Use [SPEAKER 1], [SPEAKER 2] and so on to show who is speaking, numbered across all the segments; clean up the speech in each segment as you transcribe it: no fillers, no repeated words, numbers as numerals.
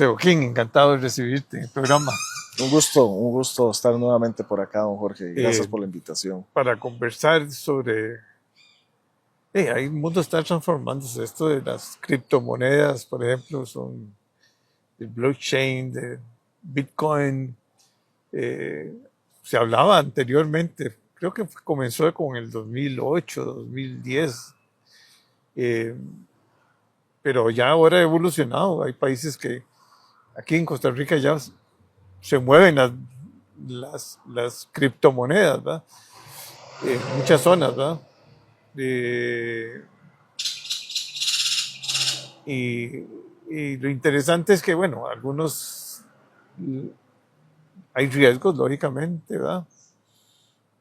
[SPEAKER 1] José Joaquín, encantado de recibirte en el programa.
[SPEAKER 2] Un gusto estar nuevamente por acá, don Jorge. Gracias por la invitación.
[SPEAKER 1] Para conversar sobre... el mundo está transformándose. Esto de las criptomonedas, por ejemplo, son el blockchain, de Bitcoin. Se hablaba anteriormente, creo que comenzó con el 2008, 2010. Pero ya ahora ha evolucionado. Hay países que aquí en Costa Rica ya se mueven las criptomonedas, ¿verdad? Muchas zonas, ¿verdad? Y lo interesante es que, bueno, hay riesgos, lógicamente, ¿verdad?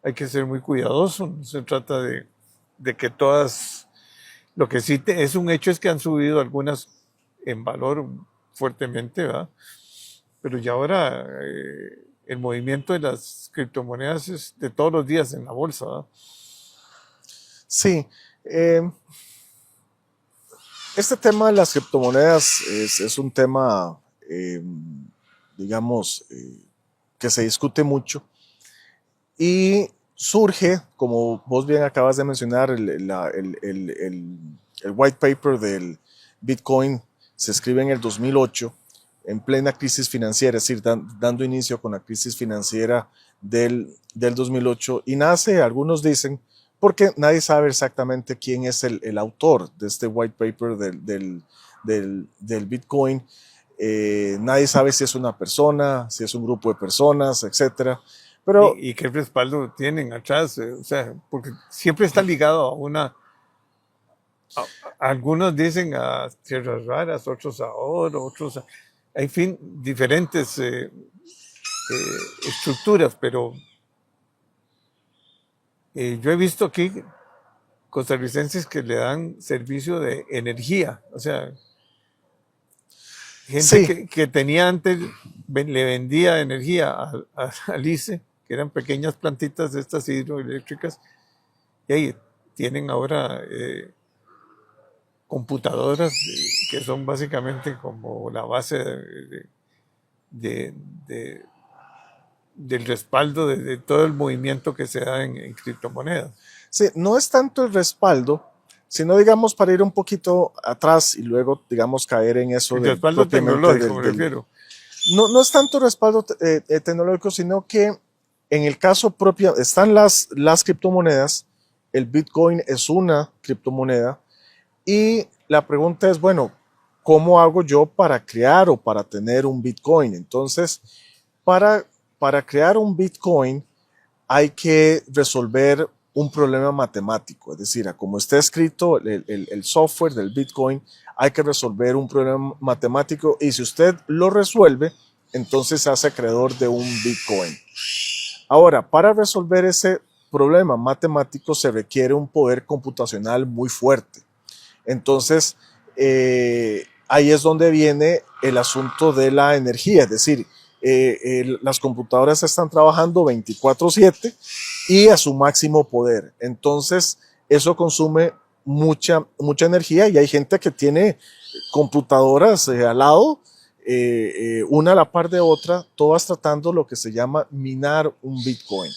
[SPEAKER 1] Hay que ser muy cuidadoso. No se trata de que todas... Lo que sí es un hecho es que han subido algunas en valor fuertemente, ¿verdad? Pero ya ahora el movimiento de las criptomonedas es de todos los días en la bolsa, ¿verdad?
[SPEAKER 2] Sí. Este tema de las criptomonedas es un tema, digamos, que se discute mucho y surge, como vos bien acabas de mencionar, el white paper del Bitcoin se escribe en el 2008, en plena crisis financiera, es decir, dando inicio con la crisis financiera del 2008, y nace, algunos dicen, porque nadie sabe exactamente quién es el autor de este white paper del Bitcoin. Nadie sabe si es una persona, si es un grupo de personas, etcétera. Pero,
[SPEAKER 1] ¿Y qué respaldo tienen atrás? O sea, porque siempre está ligado a una... Algunos dicen a tierras raras, otros a oro, otros a... En fin, diferentes estructuras, pero yo he visto aquí costarricenses que le dan servicio de energía, o sea, gente
[SPEAKER 2] sí,
[SPEAKER 1] que tenía antes, le vendía energía al ICE, que eran pequeñas plantitas de estas hidroeléctricas, y ahí tienen ahora computadoras que son básicamente como la base de, de, del respaldo de todo el movimiento que se da en criptomonedas.
[SPEAKER 2] sí, no es tanto el respaldo, sino, digamos, para ir un poquito atrás y luego, digamos, caer en eso
[SPEAKER 1] El
[SPEAKER 2] del
[SPEAKER 1] respaldo
[SPEAKER 2] propiamente
[SPEAKER 1] tecnológico, me refiero.
[SPEAKER 2] no es tanto respaldo tecnológico, sino que en el caso propio están las criptomonedas, el Bitcoin es una criptomoneda, y la pregunta es, bueno, ¿cómo hago yo para crear o para tener un Bitcoin? Entonces, para, para crear un Bitcoin hay que resolver un problema matemático, es decir, como está escrito el software del Bitcoin, hay que resolver un problema matemático, y si usted lo resuelve, entonces se hace acreedor de un Bitcoin. Ahora, para resolver ese problema matemático se requiere un poder computacional muy fuerte. Entonces, ahí es donde viene el asunto de la energía, es decir, las computadoras están trabajando 24/7 y a su máximo poder. Entonces, eso consume mucha energía, y hay gente que tiene computadoras al lado, una a la par de otra, todas tratando lo que se llama minar un Bitcoin.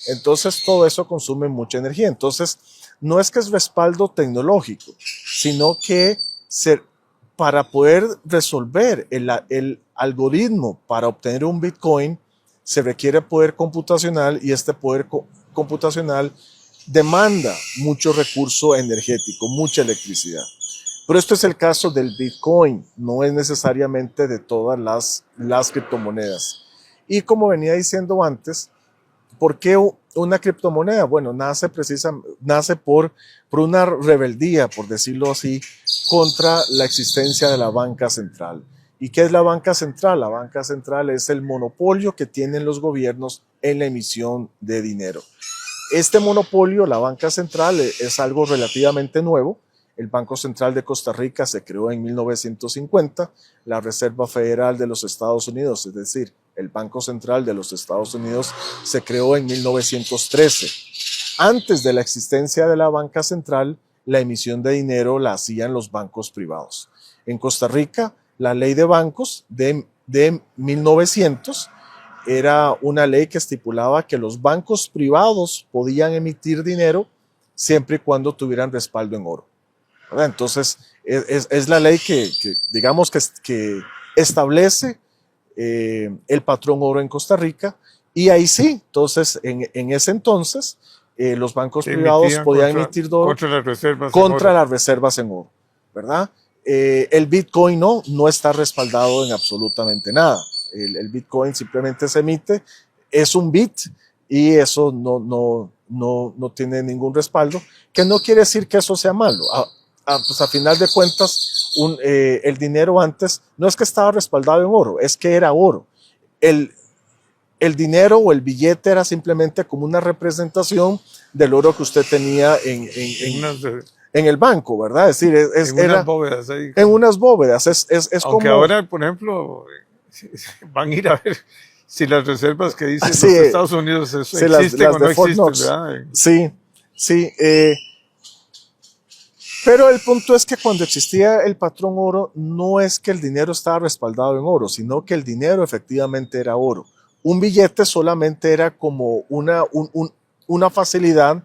[SPEAKER 2] Entonces, todo eso consume mucha energía. Entonces, no es que es respaldo tecnológico, sino que para poder resolver el algoritmo para obtener un Bitcoin, se requiere poder computacional, y este poder computacional demanda mucho recurso energético, mucha electricidad. Pero esto es el caso del Bitcoin, no es necesariamente de todas las criptomonedas. Y como venía diciendo antes, ¿por qué una criptomoneda? Bueno, nace por una rebeldía, por decirlo así, contra la existencia de la banca central. ¿Y qué es la banca central? La banca central es el monopolio que tienen los gobiernos en la emisión de dinero. Este monopolio, la banca central, es algo relativamente nuevo. El Banco Central de Costa Rica se creó en 1950, la Reserva Federal de los Estados Unidos, es decir, el Banco Central de los Estados Unidos, se creó en 1913. Antes de la existencia de la banca central, la emisión de dinero la hacían los bancos privados. En Costa Rica, la ley de bancos de 1900 era una ley que estipulaba que los bancos privados podían emitir dinero siempre y cuando tuvieran respaldo en oro, ¿verdad? Entonces, es la ley que digamos, que establece el patrón oro en Costa Rica, y ahí sí, entonces, en ese entonces, los bancos privados podían emitir oro contra las reservas en oro, ¿verdad? El Bitcoin no está respaldado en absolutamente nada. El Bitcoin simplemente se emite, es un bit, y eso no tiene ningún respaldo, que no quiere decir que eso sea malo. Pues a final de cuentas, el dinero antes no es que estaba respaldado en oro, es que era oro. El dinero o el billete era simplemente como una representación del oro que usted tenía en el banco, ¿verdad? Es decir,
[SPEAKER 1] en unas bóvedas ahí.
[SPEAKER 2] En unas bóvedas.
[SPEAKER 1] Aunque
[SPEAKER 2] como,
[SPEAKER 1] ahora, por ejemplo, van a ir a ver si las reservas que dicen los Estados Unidos existen
[SPEAKER 2] las
[SPEAKER 1] o no existen,
[SPEAKER 2] ¿verdad? Sí. Pero el punto es que cuando existía el patrón oro, no es que el dinero estaba respaldado en oro, sino que el dinero efectivamente era oro. Un billete solamente era como una facilidad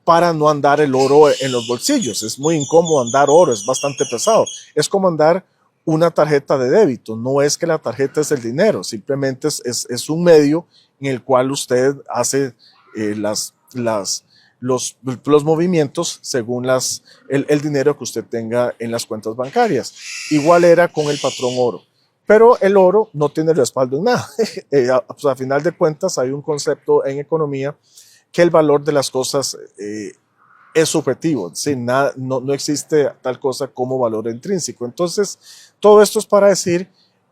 [SPEAKER 2] para no andar el oro en los bolsillos. Es muy incómodo andar oro, es bastante pesado. Es como andar una tarjeta de débito. No es que la tarjeta es el dinero, simplemente es un medio en el cual usted hace los movimientos según el dinero que usted tenga en las cuentas bancarias. Igual era con el patrón oro. Pero el oro no tiene respaldo en nada. Pues a final de cuentas hay un concepto en economía que el valor de las cosas es subjetivo, ¿sí? No existe tal cosa como valor intrínseco. Entonces, todo esto es para decir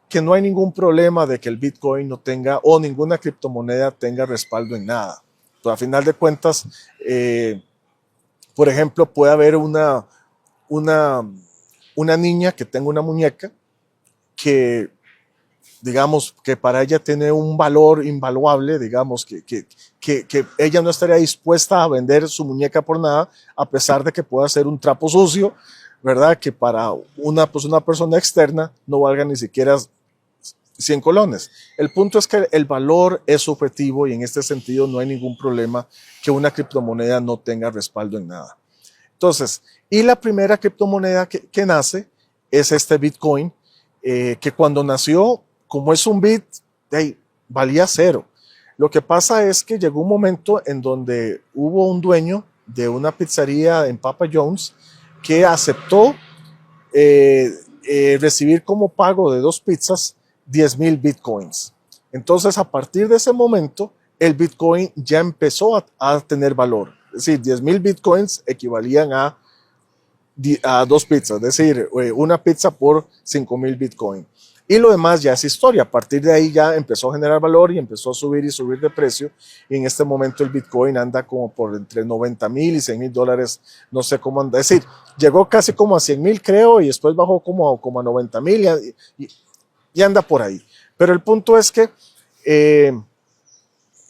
[SPEAKER 2] que no hay ningún problema de que el Bitcoin no tenga, o ninguna criptomoneda tenga respaldo en nada. Pero a final de cuentas, por ejemplo, puede haber una niña que tenga una muñeca que, digamos, que para ella tiene un valor invaluable, digamos, que ella no estaría dispuesta a vender su muñeca por nada, a pesar de que pueda ser un trapo sucio, ¿verdad? Que para una persona externa no valga ni siquiera 100 colones. El punto es que el valor es subjetivo, y en este sentido no hay ningún problema que una criptomoneda no tenga respaldo en nada. Entonces, y la primera criptomoneda que nace es este Bitcoin, que cuando nació, como es un bit, valía cero. Lo que pasa es que llegó un momento en donde hubo un dueño de una pizzería en Papa John's que aceptó recibir como pago de 2 pizzas 10,000 bitcoins. Entonces, a partir de ese momento, el Bitcoin ya empezó a tener valor. Es decir, 10,000 bitcoins equivalían a 2 pizzas, es decir, una pizza por 5,000 bitcoins. Y lo demás ya es historia. A partir de ahí ya empezó a generar valor y empezó a subir y subir de precio. Y en este momento el Bitcoin anda como por entre 90,000 y 100,000 dólares. No sé cómo anda. Es decir, llegó casi como a 100,000, creo, y después bajó como a 90,000 y anda por ahí. Pero el punto es que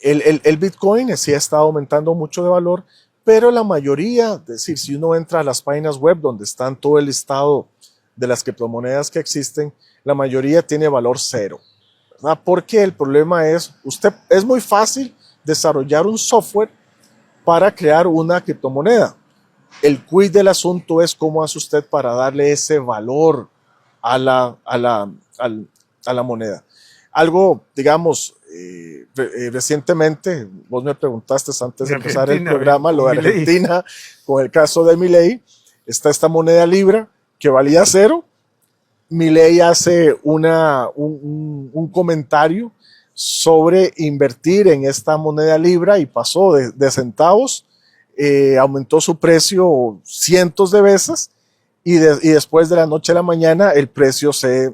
[SPEAKER 2] el Bitcoin sí ha estado aumentando mucho de valor, pero la mayoría, es decir, si uno entra a las páginas web donde están todo el listado de las criptomonedas que existen, la mayoría tiene valor cero, ¿verdad? Porque el problema es muy fácil desarrollar un software para crear una criptomoneda. El quid del asunto es cómo hace usted para darle ese valor a la moneda. Algo, digamos, recientemente, vos me preguntaste antes de empezar el programa, lo de Argentina, con el caso de Milei, está esta moneda Libra que valía cero. Milei hace un comentario sobre invertir en esta moneda Libra y pasó de centavos, aumentó su precio cientos de veces, y después de la noche a la mañana el precio se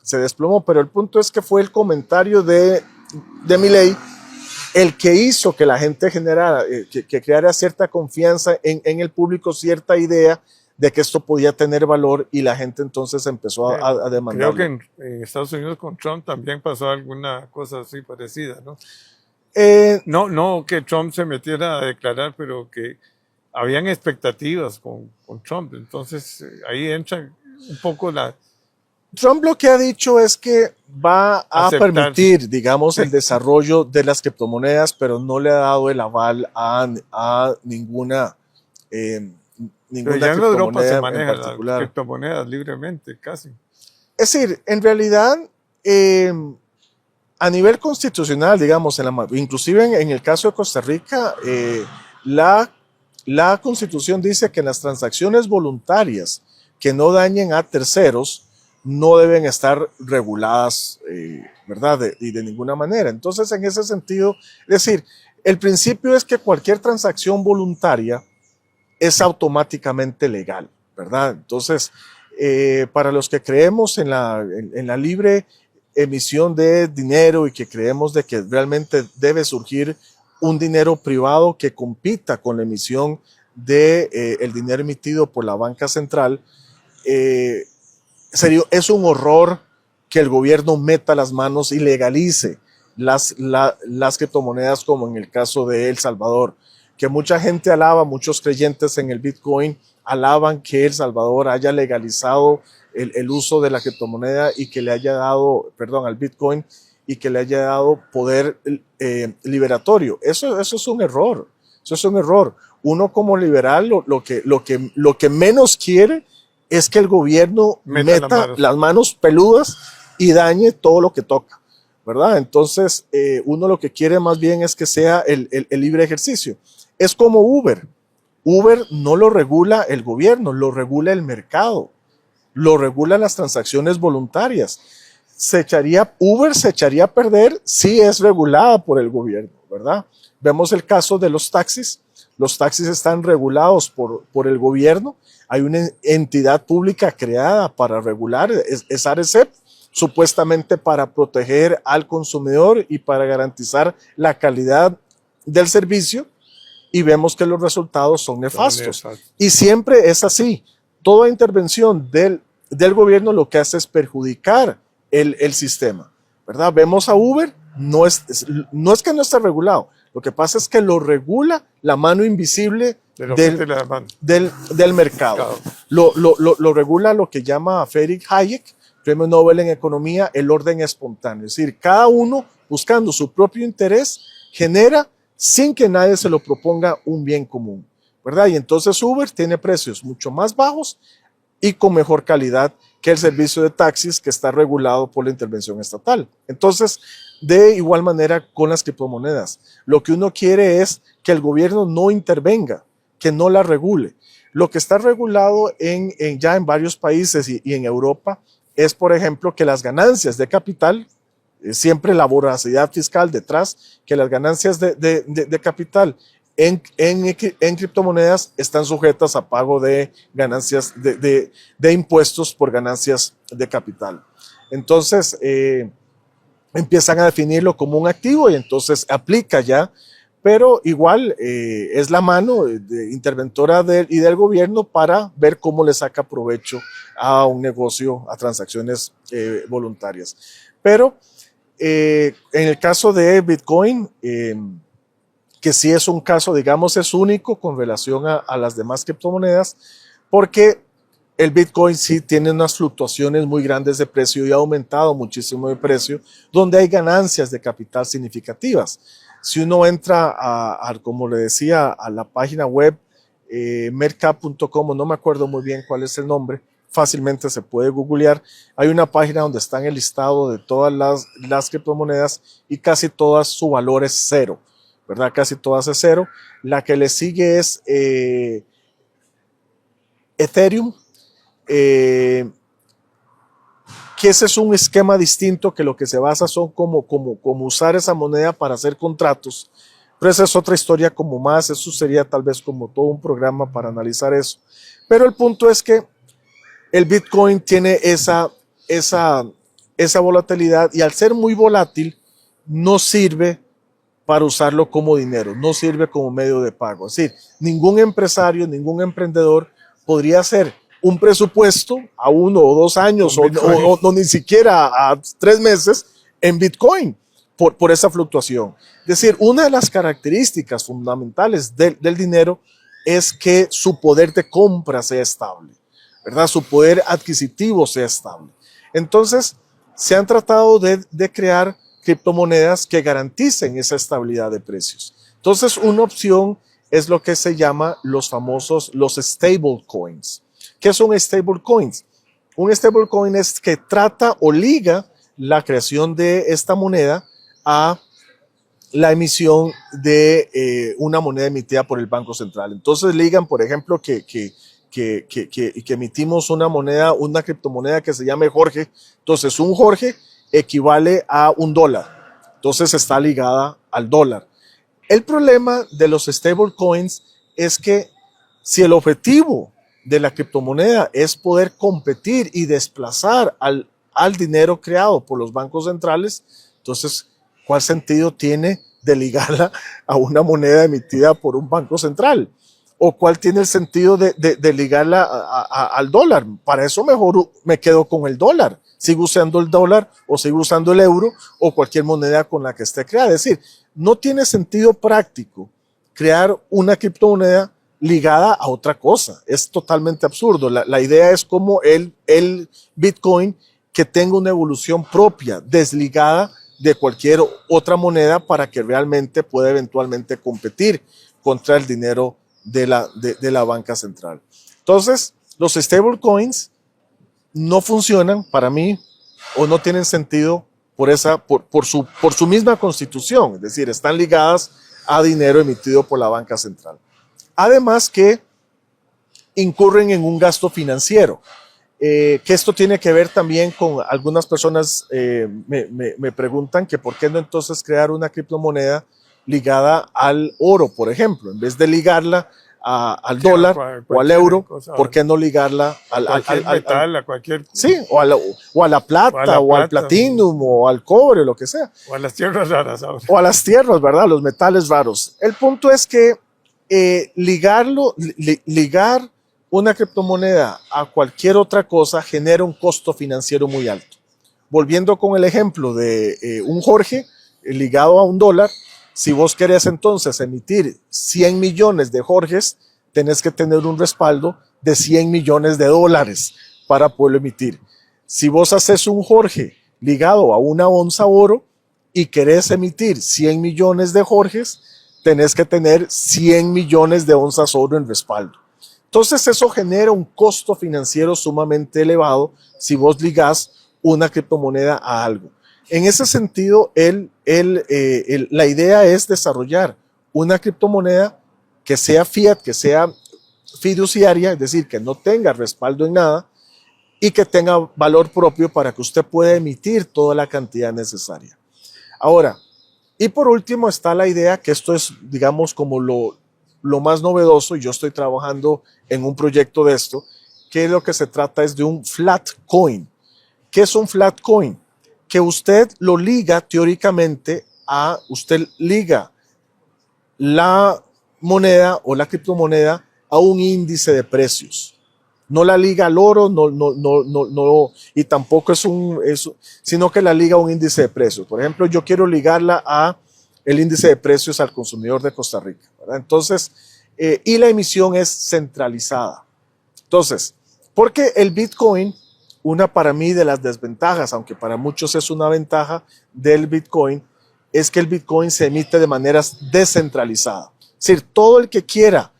[SPEAKER 2] desplomó. Pero el punto es que fue el comentario de Milei el que hizo que la gente generara, que creara cierta confianza en el público, cierta idea de que esto podía tener valor, y la gente entonces empezó a demandar.
[SPEAKER 1] Creo que en Estados Unidos con Trump también pasó alguna cosa así parecida, ¿no? No que Trump se metiera a declarar, pero que habían expectativas con Trump. Entonces ahí entra un poco
[SPEAKER 2] Trump lo que ha dicho es que va a
[SPEAKER 1] Aceptar.
[SPEAKER 2] permitir, digamos, el desarrollo de las criptomonedas, pero no le ha dado el aval a ninguna,
[SPEAKER 1] Pero
[SPEAKER 2] ninguna
[SPEAKER 1] ya en Europa se
[SPEAKER 2] criptomoneda en
[SPEAKER 1] manejan las
[SPEAKER 2] particular.
[SPEAKER 1] criptomonedas libremente, casi.
[SPEAKER 2] Es decir, en realidad, a nivel constitucional, digamos, inclusive en el caso de Costa Rica, la Constitución dice que las transacciones voluntarias que no dañen a terceros no deben estar reguladas, ¿verdad? Y de ninguna manera. Entonces, en ese sentido, es decir, el principio es que cualquier transacción voluntaria es automáticamente legal, ¿verdad? Entonces, para los que creemos en la libre emisión de dinero y que creemos de que realmente debe surgir un dinero privado que compita con la emisión de el dinero emitido por la banca central, es un horror que el gobierno meta las manos y legalice las criptomonedas, como en el caso de El Salvador, que mucha gente alaba, muchos creyentes en el Bitcoin alaban que El Salvador haya legalizado el uso de la criptomoneda y que le haya dado, perdón, al Bitcoin, y que le haya dado poder liberatorio. Eso es un error. Eso es un error. Uno como liberal lo que menos quiere es que el gobierno meta las manos peludas y dañe todo lo que toca, ¿verdad? Entonces, uno lo que quiere más bien es que sea el libre ejercicio. Es como Uber. Uber no lo regula el gobierno, lo regula el mercado, lo regulan las transacciones voluntarias. Uber se echaría a perder si es regulada por el gobierno, ¿verdad? Vemos el caso de los taxis. Los taxis están regulados por el gobierno. Hay una entidad pública creada para regular, es ARECEP, supuestamente para proteger al consumidor y para garantizar la calidad del servicio, y vemos que los resultados son nefastos. Y siempre es así. Toda intervención del gobierno lo que hace es perjudicar el sistema, ¿verdad? Vemos a Uber, no es que no esté regulado, lo que pasa es que lo regula la mano invisible del mercado. Lo regula lo que llama Friedrich Hayek, Premio Nobel en Economía, el orden espontáneo. Es decir, cada uno buscando su propio interés genera, sin que nadie se lo proponga, un bien común, ¿verdad? Y entonces Uber tiene precios mucho más bajos y con mejor calidad que el servicio de taxis que está regulado por la intervención estatal. Entonces, de igual manera con las criptomonedas, lo que uno quiere es que el gobierno no intervenga, que no la regule. Lo que está regulado ya en varios países y en Europa es, por ejemplo, que las ganancias de capital, siempre la voracidad fiscal detrás, que las ganancias de capital en criptomonedas están sujetas a pago de ganancias de impuestos por ganancias de capital. Entonces, empiezan a definirlo como un activo y entonces aplica ya, pero igual es la mano interventora y del gobierno para ver cómo le saca provecho a un negocio, a transacciones voluntarias. Pero en el caso de Bitcoin, que sí es un caso, digamos, es único con relación a las demás criptomonedas, porque el Bitcoin sí tiene unas fluctuaciones muy grandes de precio y ha aumentado muchísimo de precio, donde hay ganancias de capital significativas. Si uno entra como le decía, a la página web mercap.com, no me acuerdo muy bien cuál es el nombre, fácilmente se puede googlear. Hay una página donde está en el listado de todas las criptomonedas y casi todas su valor es cero, ¿verdad? Casi todas es cero. La que le sigue es Ethereum, que ese es un esquema distinto, que lo que se basa son como usar esa moneda para hacer contratos, pero esa es otra historia como más, eso sería tal vez como todo un programa para analizar eso. Pero el punto es que el Bitcoin tiene esa volatilidad, y al ser muy volátil no sirve para usarlo como dinero, no sirve como medio de pago. Es decir, ningún empresario, ningún emprendedor podría hacer un presupuesto a 1 o 2 años o ni siquiera a 3 meses en Bitcoin por esa fluctuación. Es decir, una de las características fundamentales del dinero es que su poder de compra sea estable, ¿verdad? Su poder adquisitivo sea estable. Entonces, se han tratado de crear criptomonedas que garanticen esa estabilidad de precios. Entonces, una opción es lo que se llama los stable coins. ¿Qué son stable coins? Un stable coin es que trata o liga la creación de esta moneda a la emisión de una moneda emitida por el Banco Central. Entonces ligan, por ejemplo, que emitimos una moneda, una criptomoneda que se llame Jorge. Entonces un Jorge equivale a $1. Entonces está ligada al dólar. El problema de los stablecoins es que si el objetivo de la criptomoneda es poder competir y desplazar al dinero creado por los bancos centrales, entonces, ¿cuál sentido tiene de ligarla a una moneda emitida por un banco central? ¿O cuál tiene el sentido de ligarla al dólar? Para eso mejor me quedo con el dólar. Sigo usando el dólar o sigo usando el euro o cualquier moneda con la que esté creada. Es decir, no tiene sentido práctico crear una criptomoneda ligada a otra cosa. Es totalmente absurdo. La idea es como el Bitcoin que tenga una evolución propia, desligada de cualquier otra moneda para que realmente pueda eventualmente competir contra el dinero de la banca central. Entonces, los stablecoins no funcionan para mí o no tienen sentido por su misma constitución, es decir, están ligadas a dinero emitido por la banca central. Además que incurren en un gasto financiero, que esto tiene que ver también con algunas personas me preguntan que por qué no entonces crear una criptomoneda ligada al oro, por ejemplo, en vez de ligarla al dólar o al euro, ¿por qué no ligarla al
[SPEAKER 1] metal, a cualquier...
[SPEAKER 2] Sí, o a la plata, o al platinum, o al cobre, lo que sea.
[SPEAKER 1] O a las tierras raras ahora.
[SPEAKER 2] O a las tierras, ¿verdad? Los metales raros. El punto es que ligar una criptomoneda a cualquier otra cosa genera un costo financiero muy alto. Volviendo con el ejemplo de un Jorge ligado a $1, si vos querés entonces emitir 100 millones de Jorges, tenés que tener un respaldo de 100 millones de dólares para poderlo emitir. Si vos haces un Jorge ligado a una onza oro y querés emitir 100 millones de Jorges, tenés que tener 100 millones de onzas oro en respaldo. Entonces eso genera un costo financiero sumamente elevado si vos ligás una criptomoneda a algo. En ese sentido, la idea es desarrollar una criptomoneda que sea fiat, que sea fiduciaria, es decir, que no tenga respaldo en nada y que tenga valor propio para que usted pueda emitir toda la cantidad necesaria. Ahora, y por último está la idea, que esto es, digamos, como lo más novedoso, y yo estoy trabajando en un proyecto de esto, que lo que se trata es de un flat coin. ¿Qué es un flat coin? Que usted lo liga teóricamente usted liga la moneda o la criptomoneda a un índice de precios. No la liga al oro, no, y tampoco sino que la liga a un índice de precios. Por ejemplo, yo quiero ligarla a el índice de precios al consumidor de Costa Rica, ¿verdad? Entonces, y la emisión es centralizada. Entonces, porque el Bitcoin, una para mí de las desventajas, aunque para muchos es una ventaja del Bitcoin, es que el Bitcoin se emite de manera descentralizada. Es decir, todo el que quiera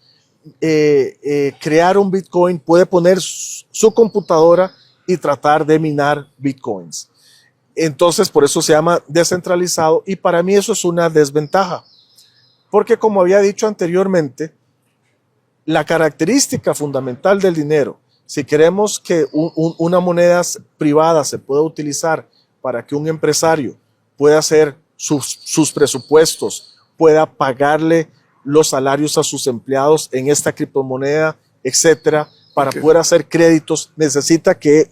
[SPEAKER 2] crear un Bitcoin puede poner su computadora y tratar de minar Bitcoins. Entonces, por eso se llama descentralizado, y para mí eso es una desventaja. Porque como había dicho anteriormente, la característica fundamental del dinero, si queremos que una moneda privada se pueda utilizar para que un empresario pueda hacer sus presupuestos, pueda pagarle los salarios a sus empleados en esta criptomoneda, etcétera, para poder hacer créditos, necesita que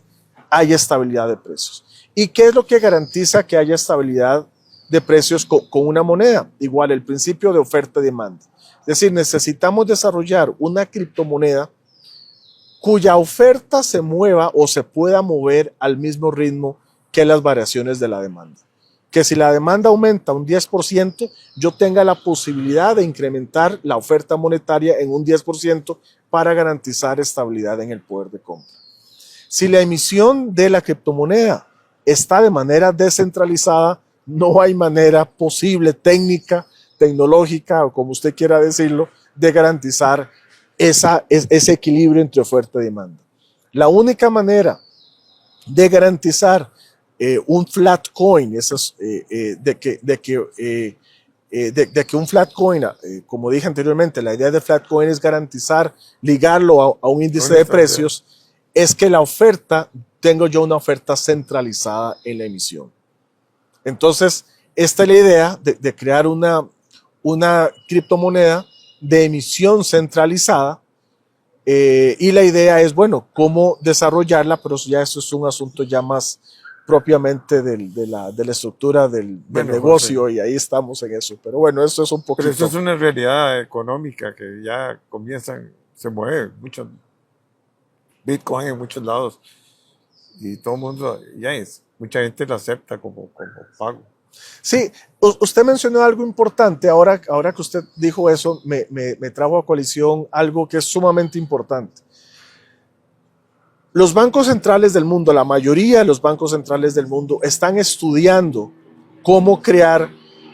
[SPEAKER 2] haya estabilidad de precios. ¿Y qué es lo que garantiza que haya estabilidad de precios con una moneda? Igual, el principio de oferta y demanda. Es decir, necesitamos desarrollar una criptomoneda cuya oferta se mueva o se pueda mover al mismo ritmo que las variaciones de la demanda. Que si la demanda aumenta un 10%, yo tenga la posibilidad de incrementar la oferta monetaria en un 10% para garantizar estabilidad en el poder de compra. Si la emisión de la criptomoneda está de manera descentralizada, no hay manera posible, técnica, tecnológica o como usted quiera decirlo, de garantizar ese equilibrio entre oferta y demanda. La única manera de garantizar un flat coin, de que un flat coin, como dije anteriormente, la idea de flat coin es garantizar, ligarlo a un índice de precios, es que la oferta, tengo yo una oferta centralizada en la emisión. Entonces, esta es la idea de crear una criptomoneda de emisión centralizada, y la idea es, bueno, cómo desarrollarla, pero ya eso es un asunto ya más propiamente de la estructura del negocio, José, y ahí estamos en eso. Pero bueno, eso es un poquito.
[SPEAKER 1] Pero eso es una realidad económica que ya se mueve mucho Bitcoin en muchos lados y todo el mundo, mucha gente lo acepta como pago.
[SPEAKER 2] Sí, usted mencionó algo importante, ahora que usted dijo eso, me trajo a colisión algo que es sumamente importante. Los bancos centrales del mundo, la mayoría de los bancos centrales del mundo están estudiando cómo crear,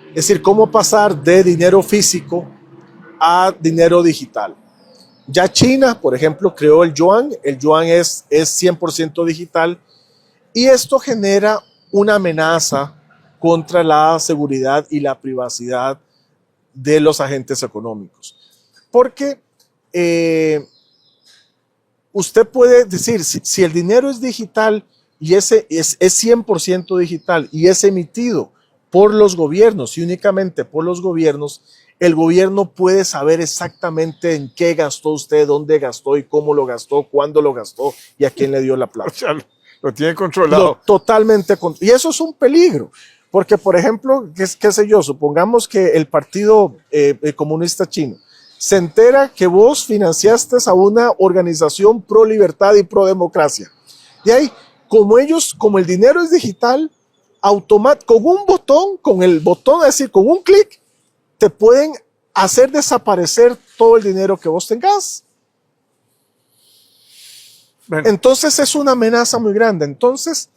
[SPEAKER 2] es decir, cómo pasar de dinero físico a dinero digital. Ya China, por ejemplo, creó el yuan es 100% digital y esto genera una amenaza contra la seguridad y la privacidad de los agentes económicos. Porque usted puede decir, si el dinero es digital y es 100% digital y es emitido por los gobiernos y únicamente por los gobiernos, el gobierno puede saber exactamente en qué gastó usted, dónde gastó y cómo lo gastó, cuándo lo gastó y a quién le dio la plata.
[SPEAKER 1] O sea, lo tiene controlado.
[SPEAKER 2] Totalmente. Y eso es un peligro. Porque, por ejemplo, qué sé yo, supongamos que el Partido Comunista Chino se entera que vos financiaste a una organización pro libertad y pro democracia. Y ahí, como el dinero es digital, con un botón, es decir, con un clic, te pueden hacer desaparecer todo el dinero que vos tengas. Bueno. Entonces es una amenaza muy grande. Entonces,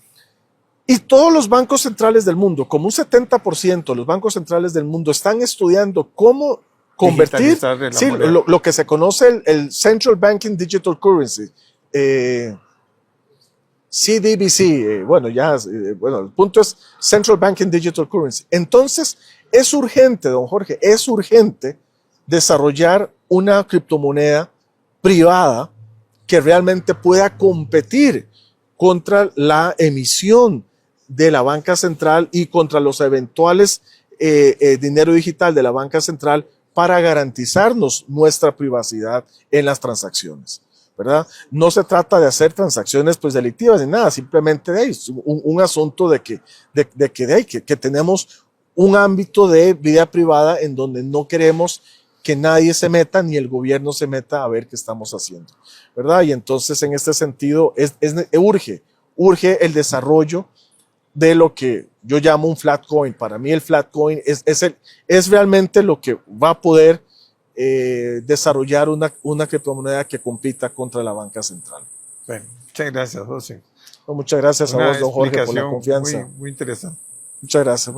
[SPEAKER 2] y todos los bancos centrales del mundo, como un 70% de los bancos centrales del mundo están estudiando cómo convertir lo que se conoce el Central Banking Digital Currency, CDBC, el punto es Central Banking Digital Currency. Entonces, es urgente, don Jorge, es urgente desarrollar una criptomoneda privada que realmente pueda competir contra la emisión de la banca central y contra los eventuales dinero digital de la banca central para garantizarnos nuestra privacidad en las transacciones, ¿verdad? No se trata de hacer transacciones pues delictivas ni nada, simplemente un asunto de que tenemos un ámbito de vida privada en donde no queremos que nadie se meta, ni el gobierno se meta a ver qué estamos haciendo, ¿verdad? Y entonces en este sentido urge el desarrollo de lo que yo llamo un flat coin. Para mí el flat coin es realmente lo que va a poder desarrollar una criptomoneda que compita contra la banca central.
[SPEAKER 1] Bueno, muchas gracias, José.
[SPEAKER 2] Muchas gracias a vos, don Jorge, por la confianza.
[SPEAKER 1] Muy interesante.
[SPEAKER 2] Muchas gracias.